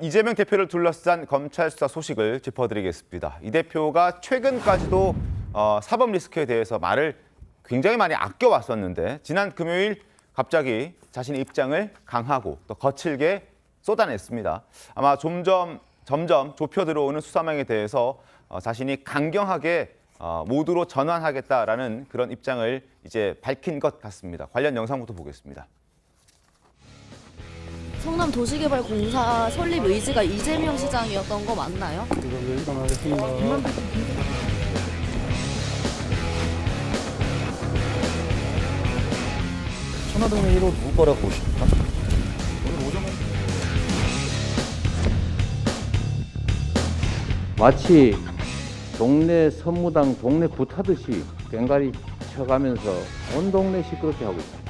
이재명 대표를 둘러싼 검찰 수사 소식을 짚어드리겠습니다. 이 대표가 최근까지도 사법 리스크에 대해서 말을 굉장히 많이 아껴왔었는데 지난 금요일 갑자기 자신의 입장을 강하고 또 거칠게 쏟아냈습니다. 아마 점점 좁혀 들어오는 수사망에 대해서 자신이 강경하게 모두로 전환하겠다라는 그런 입장을 이제 밝힌 것 같습니다. 관련 영상부터 보겠습니다. 성남도시개발공사 설립 의지가 이재명 시장이었던 거 맞나요? 이걸로 일어나겠습니다. 천화동의 1호 누구 거라고 보십니까? 마치 동네 선무당 동네 굿하듯이 꽹가리 쳐가면서 온 동네 시끄럽게 하고 있습니다.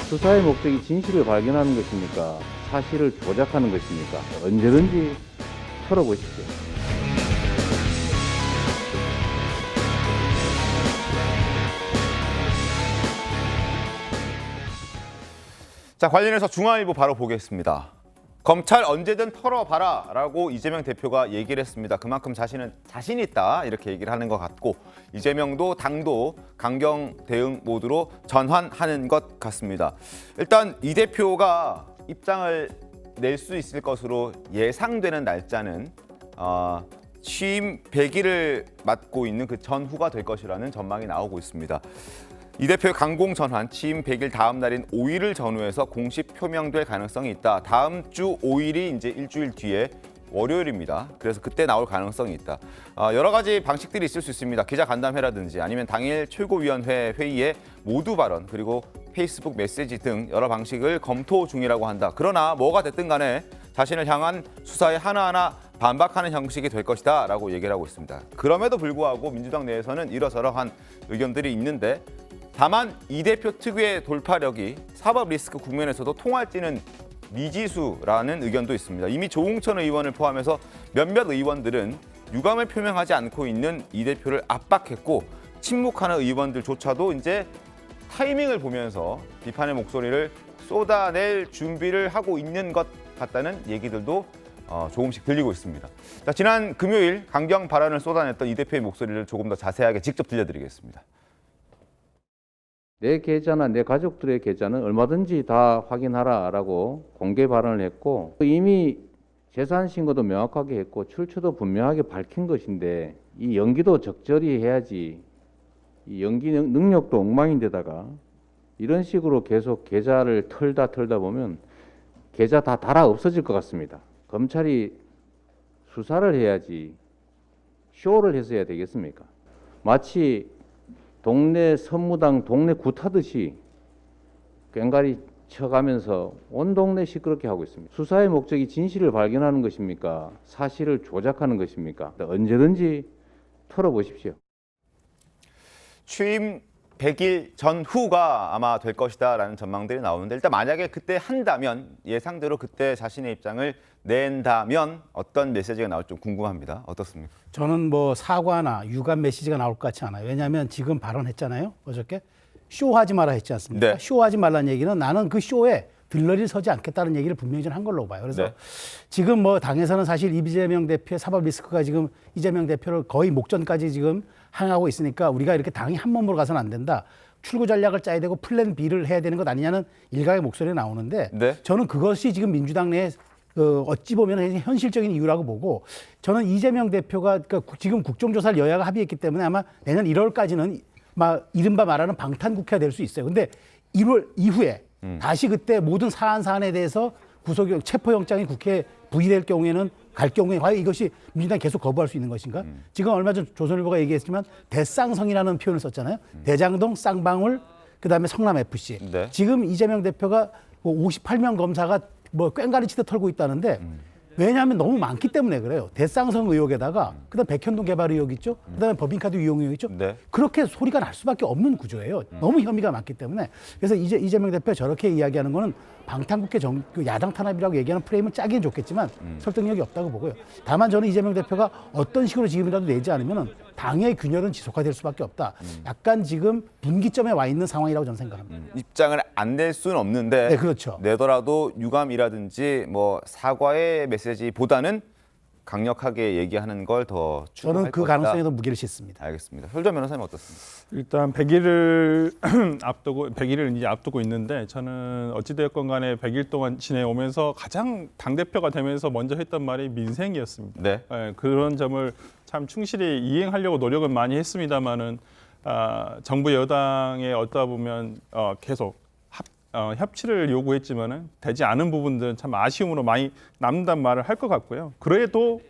수사의 목적이 진실을 발견하는 것입니까? 사실을 조작하는 것입니까? 언제든지 털어보십시오. 자, 관련해서 중앙일보 바로 보겠습니다. 검찰 언제든 털어봐라 라고 이재명 대표가 얘기를 했습니다. 그만큼 자신은 자신 있다 이렇게 얘기를 하는 것 같고 이재명도 당도 강경 대응 모드로 전환하는 것 같습니다. 일단 이 대표가 입장을 낼 수 있을 것으로 예상되는 날짜는 취임 100일을 맞고 있는 그 전후가 될 것이라는 전망이 나오고 있습니다. 이 대표의 강공 전환, 취임 100일 다음 날인 5일을 전후해서 공식 표명될 가능성이 있다. 다음 주 5일이 이제 일주일 뒤에 월요일입니다. 그래서 그때 나올 가능성이 있다. 여러 가지 방식들이 있을 수 있습니다. 기자간담회라든지 아니면 당일 최고위원회 회의에 모두 발언 그리고 페이스북 메시지 등 여러 방식을 검토 중이라고 한다. 그러나 뭐가 됐든 간에 자신을 향한 수사에 하나하나 반박하는 형식이 될 것이다 라고 얘기를 하고 있습니다. 그럼에도 불구하고 민주당 내에서는 이러저러한 의견들이 있는데 다만 이 대표 특유의 돌파력이 사법 리스크 국면에서도 통할지는 미지수라는 의견도 있습니다. 이미 조홍천 의원을 포함해서 몇몇 의원들은 유감을 표명하지 않고 있는 이 대표를 압박했고 침묵하는 의원들조차도 이제 타이밍을 보면서 비판의 목소리를 쏟아낼 준비를 하고 있는 것 같다는 얘기들도 조금씩 들리고 있습니다. 자, 지난 금요일 강경 발언을 쏟아냈던 이 대표의 목소리를 조금 더 자세하게 직접 들려드리겠습니다. 내 계좌나 내 가족들의 계좌는 얼마든지 다 확인하라라고 공개 발언을 했고 이미 재산 신고도 명확하게 했고 출처도 분명하게 밝힌 것인데 이 연기도 적절히 해야지 이 연기 능력도 엉망인데다가 이런 식으로 계속 계좌를 털다 보면 계좌 다 달아 없어질 것 같습니다. 검찰이 수사를 해야지 쇼를 해서 해야 되겠습니까? 마치 동네 선무당 동네 굿하듯이 꽹가리 쳐가면서 온 동네 시끄럽게 하고 있습니다. 수사의 목적이 진실을 발견하는 것입니까? 사실을 조작하는 것입니까? 언제든지 털어보십시오. 취임 100일 전후가 아마 될 것이다라는 전망들이 나오는데 일단 만약에 그때 한다면 예상대로 그때 자신의 입장을 낸다면 어떤 메시지가 나올지 좀 궁금합니다. 어떻습니까? 저는 뭐 사과나 유감 메시지가 나올 것 같지 않아요. 왜냐하면 지금 발언했잖아요. 어저께 쇼하지 마라 했지 않습니까? 네. 쇼하지 말라는 얘기는 나는 그 쇼에 들러리 서지 않겠다는 얘기를 분명히 한 걸로 봐요. 그래서 네. 지금 뭐 당에서는 사실 이재명 대표의 사법 리스크가 지금 이재명 대표를 거의 목전까지 지금 향하고 있으니까 우리가 이렇게 당이 한 몸으로 가서는 안 된다. 출구 전략을 짜야 되고 플랜 B를 해야 되는 것 아니냐는 일각의 목소리가 나오는데 네. 저는 그것이 지금 민주당 내에 어찌 보면 현실적인 이유라고 보고 저는 이재명 대표가 그러니까 지금 국정조사를 여야가 합의했기 때문에 아마 내년 1월까지는 막 이른바 말하는 방탄국회가 될 수 있어요. 근데 1월 이후에 다시 그때 모든 사안에 대해서 구속 체포영장이 국회에 부의될 경우에는 갈 경우에 과연 이것이 민주당이 계속 거부할 수 있는 것인가? 지금 얼마 전 조선일보가 얘기했지만 대쌍성이라는 표현을 썼잖아요. 대장동, 쌍방울, 그다음에 성남FC. 네. 지금 이재명 대표가 58명 검사가 뭐 꽹가리 치듯 털고 있다는데 왜냐하면 너무 많기 때문에 그래요. 대쌍성 의혹에다가 그다음 백현동 개발 의혹 있죠. 그다음에 법인카드 이용 의혹 있죠. 네. 그렇게 소리가 날 수밖에 없는 구조예요. 너무 혐의가 많기 때문에. 그래서 이재명 대표 저렇게 이야기하는 거는 방탄국회 그 야당 탄압이라고 얘기하는 프레임은 짜기는 좋겠지만 설득력이 없다고 보고요. 다만 저는 이재명 대표가 어떤 식으로 지금이라도 내지 않으면 당의 균열은 지속화될 수밖에 없다. 약간 지금 분기점에 와 있는 상황이라고 저는 생각합니다. 입장을 안 낼 수는 없는데 네, 그렇죠. 내더라도 유감이라든지 뭐 사과의 메시지보다는 강력하게 얘기하는 걸 더 추구할 저는 그 것이다. 가능성에 더 무게를 싣습니다. 알겠습니다. 설전 변호사님 어떻습니까? 일단 100일을 앞두고 100일을 이제 앞두고 있는데 저는 어찌되었건 간에 100일 동안 지내오면서 가장 당 대표가 되면서 먼저 했던 말이 민생이었습니다. 네. 그런 점을 참 충실히 이행하려고 노력은 많이 했습니다만은 정부 여당에 어떠 보면 계속 협치를 요구했지만은 되지 않은 부분들은 참 아쉬움으로 많이 남는단 말을 할 것 같고요. 그래도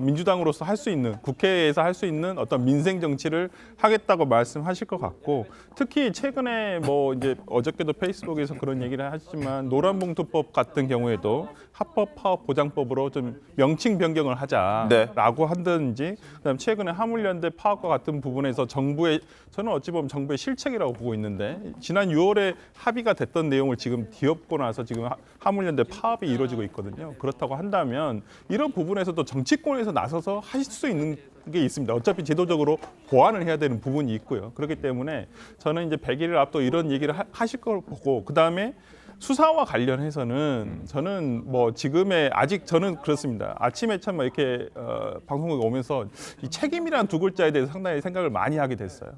민주당으로서 할 수 있는 국회에서 할 수 있는 어떤 민생 정치를 하겠다고 말씀하실 것 같고 특히 최근에 뭐 이제 어저께도 페이스북에서 그런 얘기를 하시지만 노란봉투법 같은 경우에도 합법 파업 보장법으로 좀 명칭 변경을 하자라고 한다든지 그다음 최근에 화물연대 파업과 같은 부분에서 정부의 저는 어찌 보면 정부의 실책이라고 보고 있는데 지난 6월에 합의가 됐던 내용을 지금 뒤엎고 나서 지금 화물연대 파업이 이루어지고 있거든요. 그렇다고 한다면 이런 부분에서도 정치권에서 나서서 하실 수 있는 게 있습니다. 어차피 제도적으로 보완을 해야 되는 부분이 있고요. 그렇기 때문에 저는 이제 100일을 앞두고 이런 얘기를 하실 걸 보고 그다음에 수사와 관련해서는 저는 뭐 지금의 아직 저는 그렇습니다. 아침에 참 이렇게 방송국에 오면서 이 책임이라는 두 글자에 대해서 상당히 생각을 많이 하게 됐어요.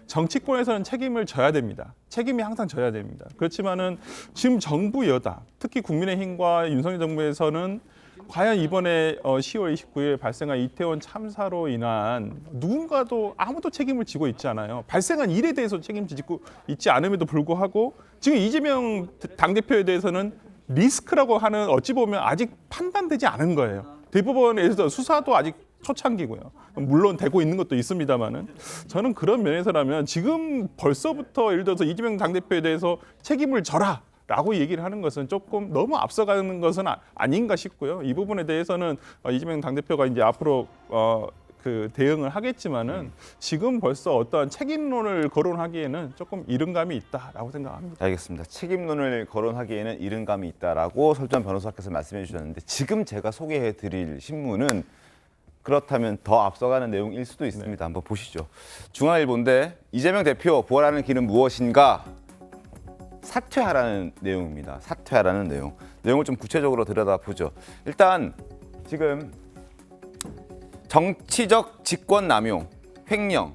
정치권에서는 책임을 져야 됩니다. 책임이 항상 져야 됩니다. 그렇지만은 지금 정부 여당, 특히 국민의힘과 윤석열 정부에서는 과연 이번에 10월 29일 발생한 이태원 참사로 인한 누군가도 아무도 책임을 지고 있지 않아요. 발생한 일에 대해서 책임지고 있지 않음에도 불구하고 지금 이재명 당대표에 대해서는 리스크라고 하는 어찌 보면 아직 판단되지 않은 거예요. 대법원에서 수사도 아직 초창기고요. 물론 되고 있는 것도 있습니다만은 저는 그런 면에서라면 지금 벌써부터 예를 들어서 이재명 당대표에 대해서 책임을 져라. 라고 얘기를 하는 것은 조금 너무 앞서가는 것은 아닌가 싶고요. 이 부분에 대해서는 이재명 당대표가 이제 앞으로 그 대응을 하겠지만은 지금 벌써 어떠한 책임론을 거론하기에는 조금 이른 감이 있다라고 생각합니다. 알겠습니다. 책임론을 거론하기에는 이른 감이 있다라고 설전 변호사께서 말씀해 주셨는데 지금 제가 소개해 드릴 신문은 그렇다면 더 앞서가는 내용일 수도 있습니다. 네. 한번 보시죠. 중앙일보인데 이재명 대표 부활하는 길은 무엇인가? 사퇴하라는 내용입니다. 사퇴하라는 내용. 내용을 좀 구체적으로 들여다보죠. 일단 지금 정치적 직권 남용, 횡령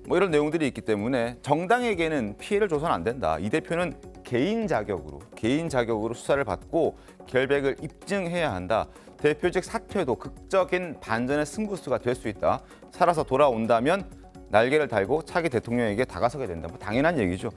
뭐 이런 내용들이 있기 때문에 정당에게는 피해를 줘서는 안 된다. 이 대표는 개인 자격으로 수사를 받고 결백을 입증해야 한다. 대표직 사퇴도 극적인 반전의 승부수가 될 수 있다. 살아서 돌아온다면 날개를 달고 차기 대통령에게 다가서게 된다. 뭐 당연한 얘기죠.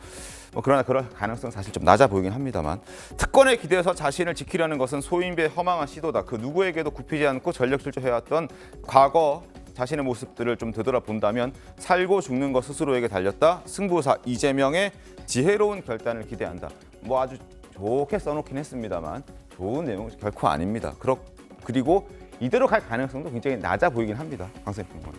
그러나 그럴 가능성은 사실 좀 낮아 보이긴 합니다만 특권에 기대서 자신을 지키려는 것은 소인배의 허망한 시도다. 그 누구에게도 굽히지 않고 전력질주해왔던 과거 자신의 모습들을 좀 되돌아본다면 살고 죽는 것 스스로에게 달렸다. 승부사 이재명의 지혜로운 결단을 기대한다. 뭐 아주 좋게 써놓긴 했습니다만 좋은 내용은 결코 아닙니다. 그리고 이대로 갈 가능성도 굉장히 낮아 보이긴 합니다. 강선희 평론가.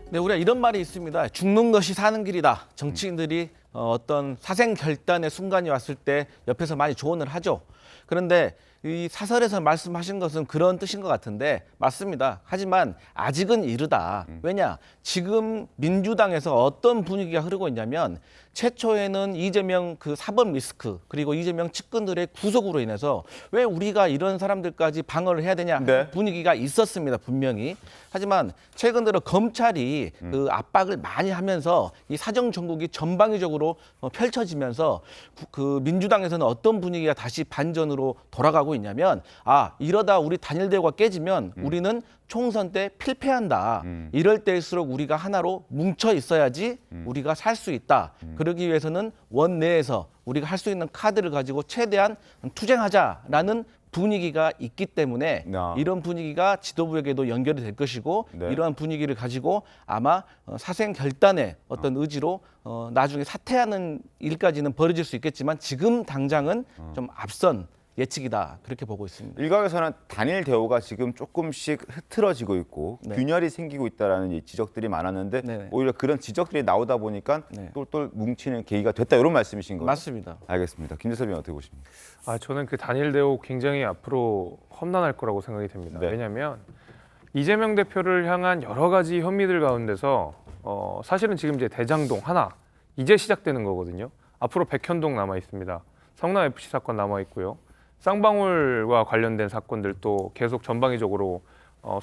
네, 우리가 이런 말이 있습니다. 죽는 것이 사는 길이다. 정치인들이 어떤 사생 결단의 순간이 왔을 때 옆에서 많이 조언을 하죠. 그런데 이 사설에서 말씀하신 것은 그런 뜻인 것 같은데 맞습니다. 하지만 아직은 이르다. 왜냐? 지금 민주당에서 어떤 분위기가 흐르고 있냐면 최초에는 이재명 그 사법 리스크 그리고 이재명 측근들의 구속으로 인해서 왜 우리가 이런 사람들까지 방어를 해야 되냐 네. 분위기가 있었습니다. 분명히. 하지만 최근 들어 검찰이 그 압박을 많이 하면서 이 사정 정국이 전방위적으로 펼쳐지면서 그 민주당에서는 어떤 분위기가 다시 반전으로 돌아가고 있냐면 이러다 우리 단일 대우가 깨지면 우리는 총선 때 필패한다. 이럴 때일수록 우리가 하나로 뭉쳐 있어야지 우리가 살 수 있다. 그러기 위해서는 원내에서 우리가 할 수 있는 카드를 가지고 최대한 투쟁하자라는 분위기가 있기 때문에 이런 분위기가 지도부에게도 연결이 될 것이고 네. 이러한 분위기를 가지고 아마 사생 결단의 어떤 의지로 나중에 사퇴하는 일까지는 벌어질 수 있겠지만 지금 당장은 좀 앞선 예측이다 그렇게 보고 있습니다. 일각에서는 단일 대우가 지금 조금씩 흐트러지고 있고 네. 균열이 생기고 있다라는 지적들이 많았는데 네네. 오히려 그런 지적들이 나오다 보니까 네. 똘똘 뭉치는 계기가 됐다 이런 말씀이신 거죠? 맞습니다. 알겠습니다. 김재섭 의원 어떻게 보십니까? 저는 그 단일 대우 굉장히 앞으로 험난할 거라고 생각이 됩니다. 네. 왜냐하면 이재명 대표를 향한 여러 가지 혐의들 가운데서 사실은 지금 이제 대장동 하나 이제 시작되는 거거든요. 앞으로 백현동 남아 있습니다. 성남 FC 사건 남아 있고요. 쌍방울과 관련된 사건들도 계속 전방위적으로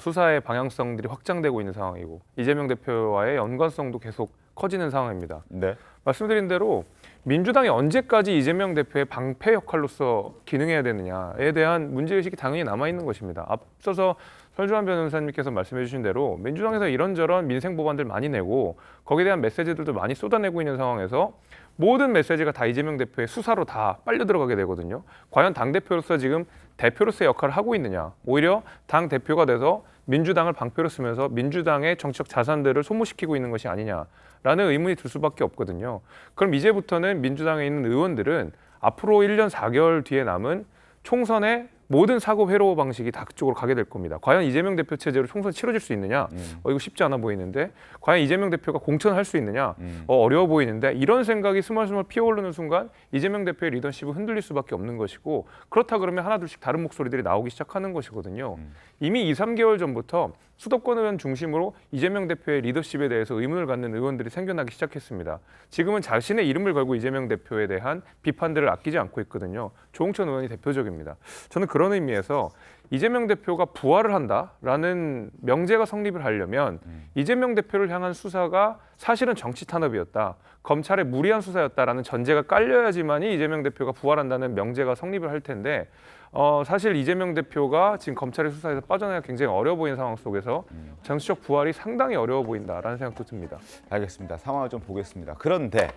수사의 방향성들이 확장되고 있는 상황이고 이재명 대표와의 연관성도 계속 커지는 상황입니다. 네. 말씀드린 대로 민주당이 언제까지 이재명 대표의 방패 역할로서 기능해야 되느냐에 대한 문제의식이 당연히 남아있는 것입니다. 앞서서 설주환 변호사님께서 말씀해 주신 대로 민주당에서 이런저런 민생 법안들 많이 내고 거기에 대한 메시지들도 많이 쏟아내고 있는 상황에서 모든 메시지가 다 이재명 대표의 수사로 다 빨려 들어가게 되거든요. 과연 당대표로서 지금 대표로서의 역할을 하고 있느냐. 오히려 당대표가 돼서 민주당을 방패로 쓰면서 민주당의 정치적 자산들을 소모시키고 있는 것이 아니냐라는 의문이 들 수밖에 없거든요. 그럼 이제부터는 민주당에 있는 의원들은 앞으로 1년 4개월 뒤에 남은 총선의 모든 사고 회로 방식이 다 그쪽으로 가게 될 겁니다. 과연 이재명 대표 체제로 총선이 치러질 수 있느냐? 이거 쉽지 않아 보이는데 과연 이재명 대표가 공천할 수 있느냐? 어려워 보이는데 이런 생각이 스멀스멀 피어오르는 순간 이재명 대표의 리더십은 흔들릴 수밖에 없는 것이고 그렇다 그러면 하나둘씩 다른 목소리들이 나오기 시작하는 것이거든요. 이미 2-3개월 전부터 수도권 의원 중심으로 이재명 대표의 리더십에 대해서 의문을 갖는 의원들이 생겨나기 시작했습니다. 지금은 자신의 이름을 걸고 이재명 대표에 대한 비판들을 아끼지 않고 있거든요. 조홍천 의원이 대표적입니다. 저는 그런 의미에서 이재명 대표가 부활을 한다라는 명제가 성립을 하려면 이재명 대표를 향한 수사가 사실은 정치 탄압이었다. 검찰의 무리한 수사였다라는 전제가 깔려야지만이 이재명 대표가 부활한다는 명제가 성립을 할 텐데 사실 이재명 대표가 지금 검찰의 수사에서 빠져나가기 굉장히 어려워 보이는 상황 속에서 정치적 부활이 상당히 어려워 보인다라는 생각도 듭니다. 알겠습니다. 상황을 좀 보겠습니다. 그런데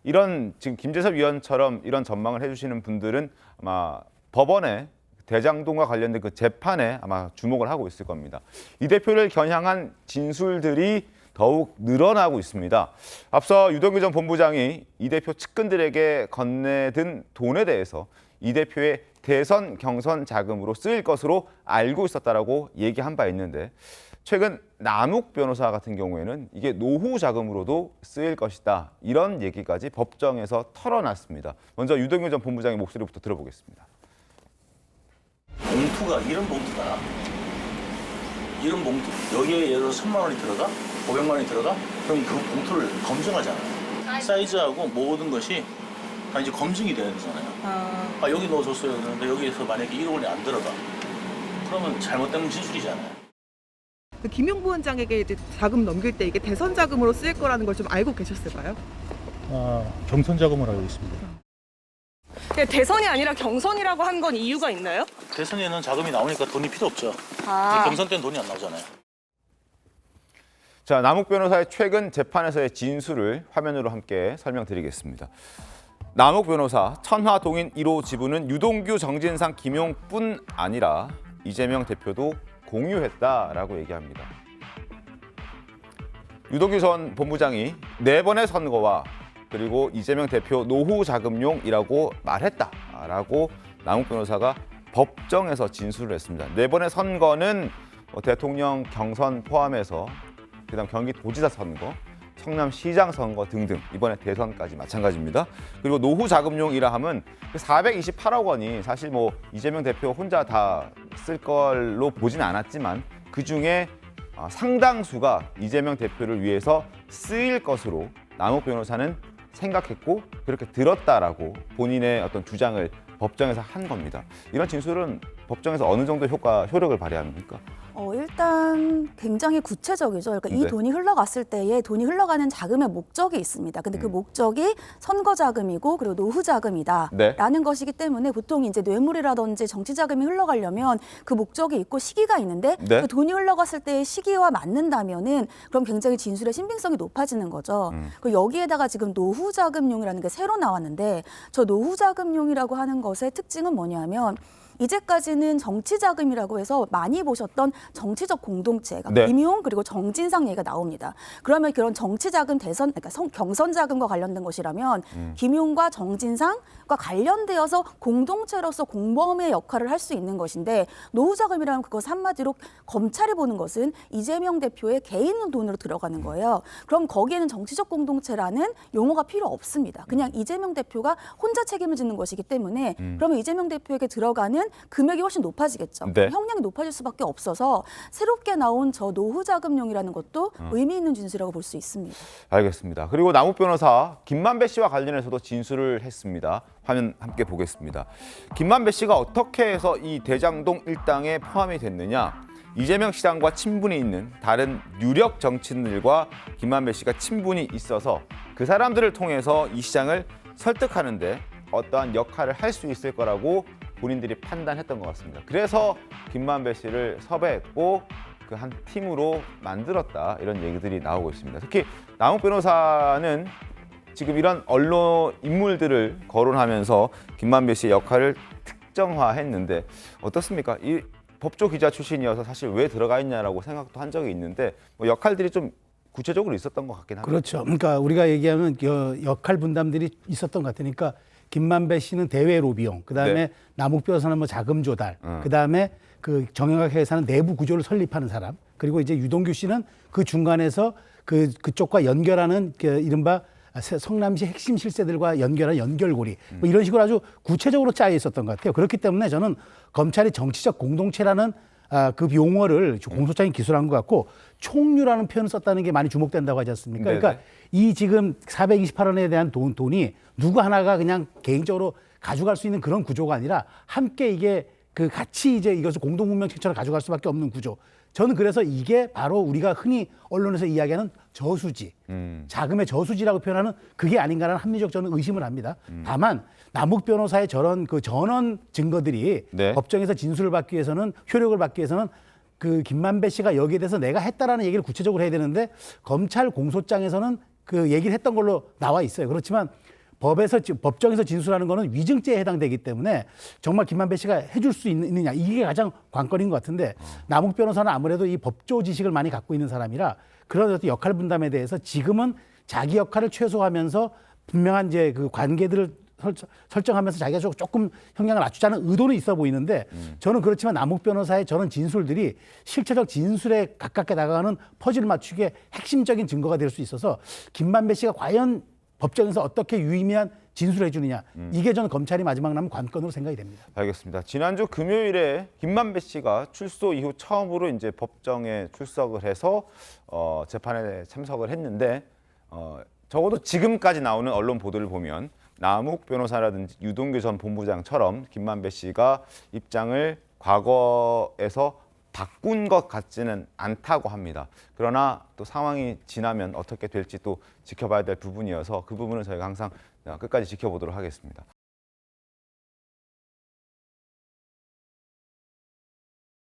이런 지금 김재섭 위원처럼 이런 전망을 해주시는 분들은 아마 법원에 대장동과 관련된 그 재판에 아마 주목을 하고 있을 겁니다. 이 대표를 겨냥한 진술들이 더욱 늘어나고 있습니다. 앞서 유동규 전 본부장이 이 대표 측근들에게 건네든 돈에 대해서 이 대표의 대선 경선 자금으로 쓰일 것으로 알고 있었다라고 얘기한 바 있는데 최근 남욱 변호사 같은 경우에는 이게 노후 자금으로도 쓰일 것이다. 이런 얘기까지 법정에서 털어놨습니다. 먼저 유동규 전 본부장의 목소리부터 들어보겠습니다. 봉투가 이런 봉투다. 이런 봉투 여기에 예를 들어 3만 원이 들어가? 500만 원이 들어가? 그럼 그 봉투를 검증하잖아요. 사이즈하고 모든 것이 다 이제 검증이 돼야 되잖아요. 아 여기 넣어줬어요. 그런데 여기에서 만약에 1억 원이 안 들어가. 그러면 잘못된 진술이잖아요. 그 김용 부원장에게 이제 자금 넘길 때 이게 대선 자금으로 쓰일 거라는 걸 좀 알고 계셨을까요? 경선 자금을 알고 있습니다. 대선이 아니라 경선이라고 한 건 이유가 있나요? 대선에는 자금이 나오니까 돈이 필요 없죠. 경선 때는 돈이 안 나오잖아요. 자, 남욱 변호사의 최근 재판에서의 진술을 화면으로 함께 설명드리겠습니다. 남욱 변호사 천화동인 1호 지분은 유동규, 정진상, 김용뿐 아니라 이재명 대표도 공유했다라고 얘기합니다. 유동규 전 본부장이 4번의 선거와 그리고 이재명 대표 노후 자금용이라고 말했다라고 남욱 변호사가 법정에서 진술을 했습니다. 4번의 선거는 대통령 경선 포함해서 그다음 경기도지사 선거, 성남시장 선거 등등 이번에 대선까지 마찬가지입니다. 그리고 노후 자금용이라 하면 428억 원이 사실 뭐 이재명 대표 혼자 다 쓸 걸로 보진 않았지만 그중에 상당수가 이재명 대표를 위해서 쓰일 것으로 남욱 변호사는 생각했고 그렇게 들었다라고 본인의 어떤 주장을 법정에서 한 겁니다. 이런 진술은 법정에서 어느 정도 효력을 발휘합니까? 일단 굉장히 구체적이죠. 그러니까 이 네. 돈이 흘러갔을 때에 돈이 흘러가는 자금의 목적이 있습니다. 근데 그 목적이 선거 자금이고 그리고 노후 자금이다라는 네. 것이기 때문에 보통 이제 뇌물이라든지 정치 자금이 흘러가려면 그 목적이 있고 시기가 있는데 네. 그 돈이 흘러갔을 때의 시기와 맞는다면은 그럼 굉장히 진술의 신빙성이 높아지는 거죠. 그리고 여기에다가 지금 노후 자금용이라는 게 새로 나왔는데 저 노후 자금용이라고 하는 것의 특징은 뭐냐면 이제까지는 정치 자금이라고 해서 많이 보셨던 정치적 공동체, 그러니까 네. 김용 그리고 정진상 얘기가 나옵니다. 그러면 그런 정치 자금 대선, 그러니까 경선 자금과 관련된 것이라면 김용과 정진상과 관련되어서 공동체로서 공범의 역할을 할 수 있는 것인데 노후 자금이라는 그것 한마디로 검찰이 보는 것은 이재명 대표의 개인 돈으로 들어가는 거예요. 그럼 거기에는 정치적 공동체라는 용어가 필요 없습니다. 그냥 이재명 대표가 혼자 책임을 짓는 것이기 때문에 그러면 이재명 대표에게 들어가는 금액이 훨씬 높아지겠죠. 네. 형량이 높아질 수밖에 없어서 새롭게 나온 저 노후 자금용이라는 것도 의미 있는 진술이라고 볼 수 있습니다. 알겠습니다. 그리고 남욱 변호사 김만배 씨와 관련해서도 진술을 했습니다. 화면 함께 보겠습니다. 김만배 씨가 어떻게 해서 이 대장동 일당에 포함이 됐느냐? 이재명 시장과 친분이 있는 다른 유력 정치인들과 김만배 씨가 친분이 있어서 그 사람들을 통해서 이 시장을 설득하는데 어떠한 역할을 할 수 있을 거라고 본인들이 판단했던 것 같습니다. 그래서 김만배 씨를 섭외했고 그 한 팀으로 만들었다 이런 얘기들이 나오고 있습니다. 특히 남욱 변호사는 지금 이런 언론 인물들을 거론하면서 김만배 씨의 역할을 특정화했는데 어떻습니까? 이 법조 기자 출신이어서 사실 왜 들어가 있냐라고 생각도 한 적이 있는데 뭐 역할들이 좀 구체적으로 있었던 것 같긴 합니다. 그렇죠. 그러니까 우리가 얘기하는 역할 분담들이 있었던 것 같으니까 김만배 씨는 대외 로비용, 그다음에 네. 남욱 변호사는 뭐 자금 조달, 그다음에 그 정영학 회사는 내부 구조를 설립하는 사람, 그리고 이제 유동규 씨는 그 중간에서 그쪽과 연결하는 그 이른바 성남시 핵심 실세들과 연결한 연결고리 뭐 이런 식으로 아주 구체적으로 짜여 있었던 것 같아요. 그렇기 때문에 저는 검찰이 정치적 공동체라는 그 용어를 공소장에 기술한 것 같고 총류라는 표현을 썼다는 게 많이 주목된다고 하지 않습니까? 네네. 그러니까 이 지금 428원에 대한 돈이 누구 하나가 그냥 개인적으로 가져갈 수 있는 그런 구조가 아니라 함께 이게 그 같이 이제 이것을 공동운명체처럼 가져갈 수밖에 없는 구조. 저는 그래서 이게 바로 우리가 흔히 언론에서 이야기하는 저수지, 자금의 저수지라고 표현하는 그게 아닌가라는 합리적 저는 의심을 합니다. 다만 남욱 변호사의 저런 그 전원 증거들이 네. 법정에서 진술을 받기 위해서는 효력을 받기 위해서는 그 김만배 씨가 여기에 대해서 내가 했다라는 얘기를 구체적으로 해야 되는데 검찰 공소장에서는 그 얘기를 했던 걸로 나와 있어요. 그렇지만 법정에서 진술하는 거는 위증죄에 해당되기 때문에 정말 김만배 씨가 해줄 수 있느냐 이게 가장 관건인 것 같은데 남욱 변호사는 아무래도 이 법조 지식을 많이 갖고 있는 사람이라 그런 어떤 역할 분담에 대해서 지금은 자기 역할을 최소화하면서 분명한 이제 그 관계들을 설정하면서 자기가 조금 형량을 낮추자는 의도는 있어 보이는데 저는 그렇지만 남욱 변호사의 저런 진술들이 실체적 진술에 가깝게 다가가는 퍼즐을 맞추기에 핵심적인 증거가 될 수 있어서 김만배 씨가 과연 법정에서 어떻게 유의미한 진술을 해주느냐 이게 저는 검찰이 마지막 남은 관건으로 생각이 됩니다. 알겠습니다. 지난주 금요일에 김만배 씨가 출소 이후 처음으로 이제 법정에 출석을 해서 재판에 참석을 했는데 적어도 지금까지 나오는 언론 보도를 보면 남욱 변호사라든지 유동규 전 본부장처럼 김만배 씨가 입장을 과거에서 바꾼 것 같지는 않다고 합니다. 그러나 또 상황이 지나면 어떻게 될지 또 지켜봐야 될 부분이어서 그 부분은 저희가 항상 끝까지 지켜보도록 하겠습니다.